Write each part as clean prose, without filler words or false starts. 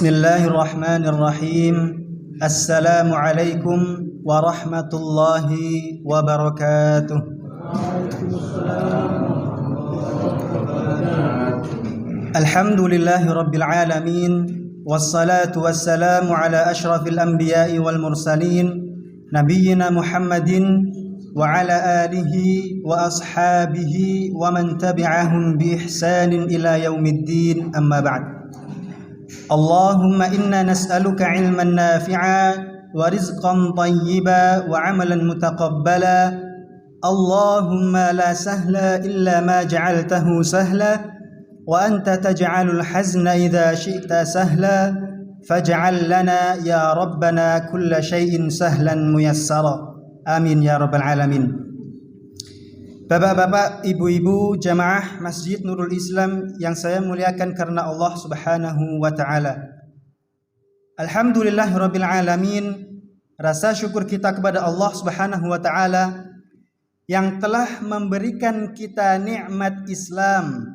Bismillahirrahmanirrahim. Assalamualaikum warahmatullahi wabarakatuh. Alhamdulillahi rabbil alamin. Wassalatu wassalamu ala ashrafil anbiya'i wal mursalin nabiyyina Muhammadin wa ala alihi wa ashabihi wa man tabi'ahum bi ihsanin ila yaumiddin, amma ba'd. Allahumma inna nas'aluka ilman nafi'a wa rizqan tayyiba wa amalan mutaqabbala. Allahumma la sahla illa ma ja'altahu sahla wa anta taj'alul hazna idza syi'ta sahla faj'al lana ya rabbana kulla syai'in sahlan muyassara. Amin ya rabbal alamin. Bapak-bapak, ibu-ibu, jamaah Masjid Nurul Islam yang saya muliakan karena Allah Subhanahu wa taala. Alhamdulillahirabbil alamin. Rasa syukur kita kepada Allah Subhanahu wa taala yang telah memberikan kita nikmat Islam,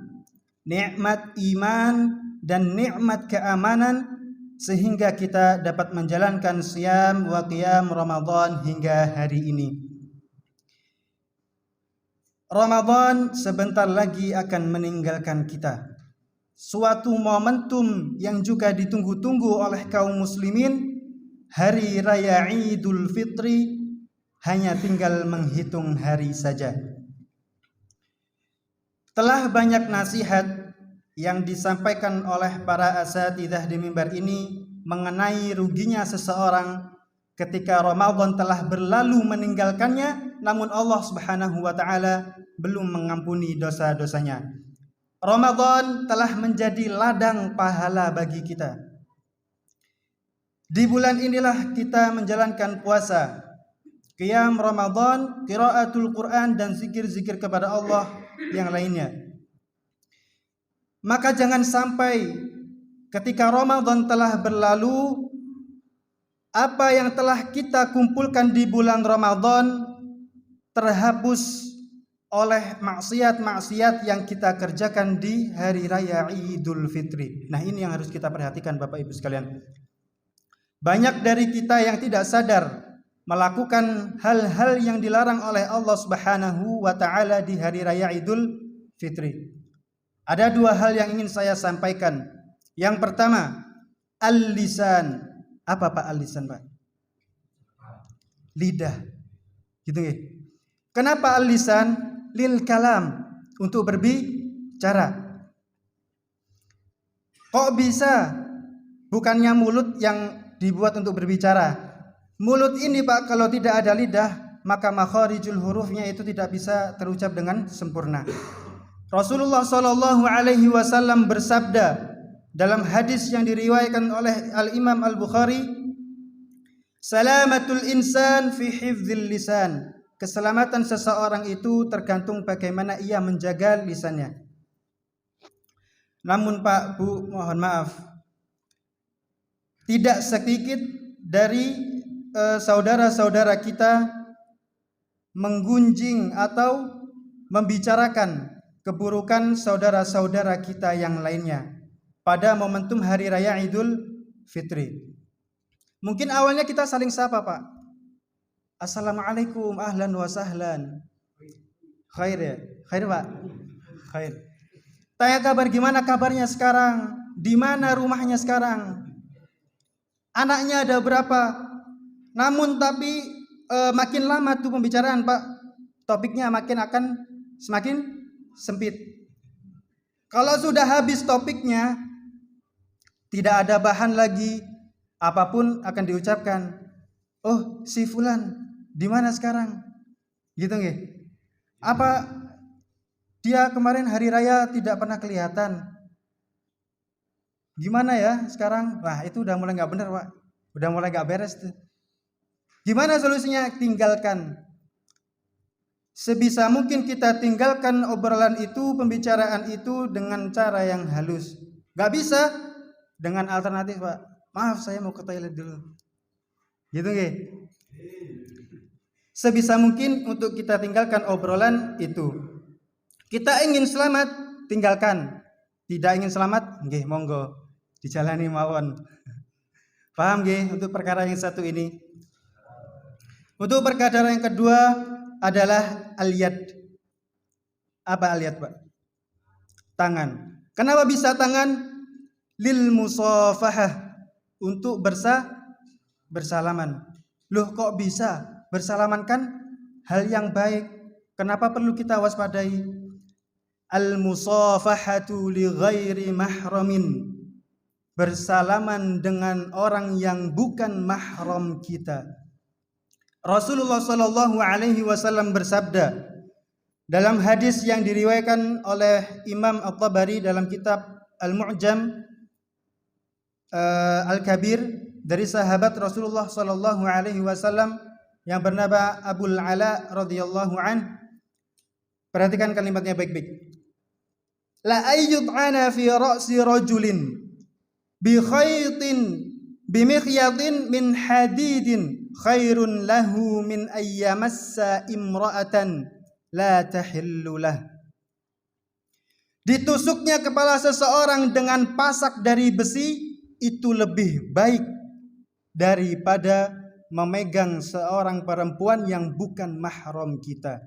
nikmat iman dan nikmat keamanan sehingga kita dapat menjalankan siyam wa qiyam Ramadan hingga hari ini. Ramadan sebentar lagi akan meninggalkan kita. Suatu momentum yang juga ditunggu-tunggu oleh kaum muslimin, hari raya Idul Fitri hanya tinggal menghitung hari saja. Telah banyak nasihat yang disampaikan oleh para asatidzah di mimbar ini mengenai ruginya seseorang ketika Ramadan telah berlalu meninggalkannya, namun Allah Subhanahu wa taala belum mengampuni dosa-dosanya. Ramadan telah menjadi ladang pahala bagi kita. Di bulan inilah kita menjalankan puasa, qiyam Ramadan, qiraatul Quran dan zikir-zikir kepada Allah yang lainnya. Maka jangan sampai ketika Ramadan telah berlalu, apa yang telah kita kumpulkan di bulan Ramadan terhapus oleh maksiat-maksiat yang kita kerjakan di hari raya Idul Fitri. Nah, ini yang harus kita perhatikan Bapak Ibu sekalian. Banyak dari kita yang tidak sadar melakukan hal-hal yang dilarang oleh Allah Subhanahu wa taala di hari raya Idul Fitri. Ada dua hal yang ingin saya sampaikan. Yang pertama, al-lisan. Apa Pak al-lisan, Pak? Lidah. Gitu ya. Kenapa al-lisan? Lil kalam, untuk berbicara. Kok bisa? Bukannya mulut yang dibuat untuk berbicara. Mulut ini Pak, kalau tidak ada lidah, maka makharijul hurufnya itu tidak bisa terucap dengan sempurna. Rasulullah Shallallahu Alaihi Wasallam bersabda dalam hadis yang diriwayatkan oleh Al-Imam Al-Bukhari, salamatul insan fi hifdzil lisan. Keselamatan seseorang itu tergantung bagaimana ia menjaga lisannya. Namun Pak, Bu, mohon maaf, tidak sedikit dari saudara-saudara kita menggunjing atau membicarakan keburukan saudara-saudara kita yang lainnya pada momentum hari raya Idul Fitri. Mungkin awalnya kita saling sapa, Pak. Assalamualaikum, ahlan wa sahlan. Khair ya? Khair, Pak? Khair. Tanya kabar, gimana kabarnya sekarang? Di mana rumahnya sekarang? Anaknya ada berapa? Namun tapi makin lama tuh pembicaraan, Pak, topiknya akan semakin sempit. Kalau sudah habis topiknya, tidak ada bahan lagi, apapun akan diucapkan. Oh, si fulan di mana sekarang? Gitu nggih. Apa dia kemarin hari raya tidak pernah kelihatan? Gimana ya sekarang? Wah, itu udah mulai nggak benar, Pak. Udah mulai nggak beres tuh. Gimana solusinya? Tinggalkan. Sebisa mungkin kita tinggalkan obrolan itu, pembicaraan itu dengan cara yang halus. Gak bisa dengan alternatif, Pak. Maaf, saya mau ke toilet dulu. Gitu nggih. Sebisa mungkin untuk kita tinggalkan obrolan itu. Kita ingin selamat, tinggalkan. Tidak ingin selamat, nggih monggo. dijalani mawon. Paham nggih untuk perkara yang satu ini? Untuk perkara yang kedua adalah al-yad. Apa al-yad, Pak? Tangan. Kenapa bisa tangan? Lil musafahah, untuk bersalaman. Loh kok bisa? Bersalaman kan hal yang baik. Kenapa perlu kita waspadai? Al musafahatu li ghairi mahramin. Bersalaman dengan orang yang bukan mahram kita. Rasulullah sallallahu alaihi wasallam bersabda dalam hadis yang diriwayatkan oleh Imam At-Tabari dalam kitab Al-Mu'jam Al-Kabir dari sahabat Rasulullah sallallahu alaihi wasallam yang bernama Abul Ala radhiyallahu an. Perhatikan kalimatnya baik-baik. La ayyud'ana fi ra'si rajulin bi khaytin bi mikhyadin min hadidin khairun lahu min ayyamassa imra'atan la tahillu lah. Ditusuknya kepala seseorang dengan pasak dari besi itu lebih baik daripada memegang seorang perempuan yang bukan mahram kita.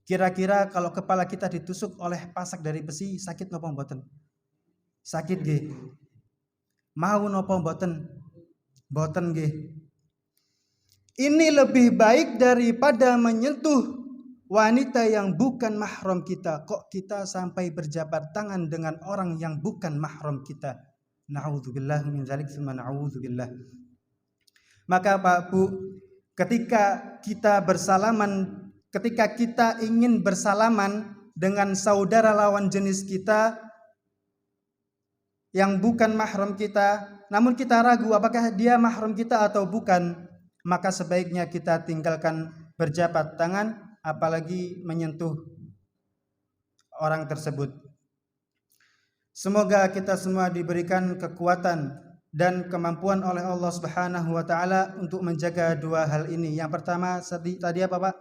Kira-kira kalau kepala kita ditusuk oleh pasak dari besi, sakit napa mboten? Sakit nggih. Mau napa mboten? Mboten nggih. Ini lebih baik daripada menyentuh wanita yang bukan mahram kita. Kok kita sampai berjabat tangan dengan orang yang bukan mahram kita? Na'udzubillah min dzalik, tsumma na'udzubillah. Maka Pak Bu, ketika kita bersalaman, ketika kita ingin bersalaman dengan saudara lawan jenis kita yang bukan mahram kita, namun kita ragu apakah dia mahram kita atau bukan, maka sebaiknya kita tinggalkan berjabat tangan, apalagi menyentuh orang tersebut. Semoga kita semua diberikan kekuatan dan kemampuan oleh Allah Subhanahu wa taala untuk menjaga dua hal ini. Yang pertama tadi apa, Pak?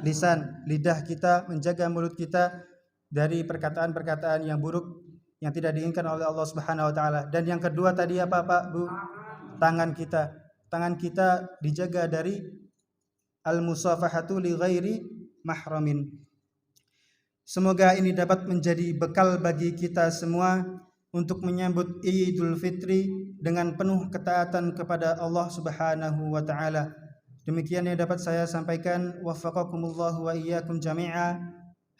Lisan, lidah kita, menjaga mulut kita dari perkataan-perkataan yang buruk yang tidak diinginkan oleh Allah Subhanahu wa taala. Dan yang kedua tadi apa, Pak, Bu? Tangan kita. Tangan kita dijaga dari al-musafahatu li ghairi mahramin. Semoga ini dapat menjadi bekal bagi kita semua untuk menyambut Idul Fitri dengan penuh ketaatan kepada Allah Subhanahu wa taala. Demikian yang dapat saya sampaikan. Waffaqakumullahu wa iyyakum jami'a.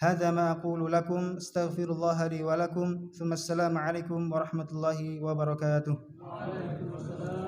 Hadza ma aqulu lakum, astaghfirullah li wa lakum. Assalamu alaikum warahmatullahi wabarakatuh. Waalaikumsalam.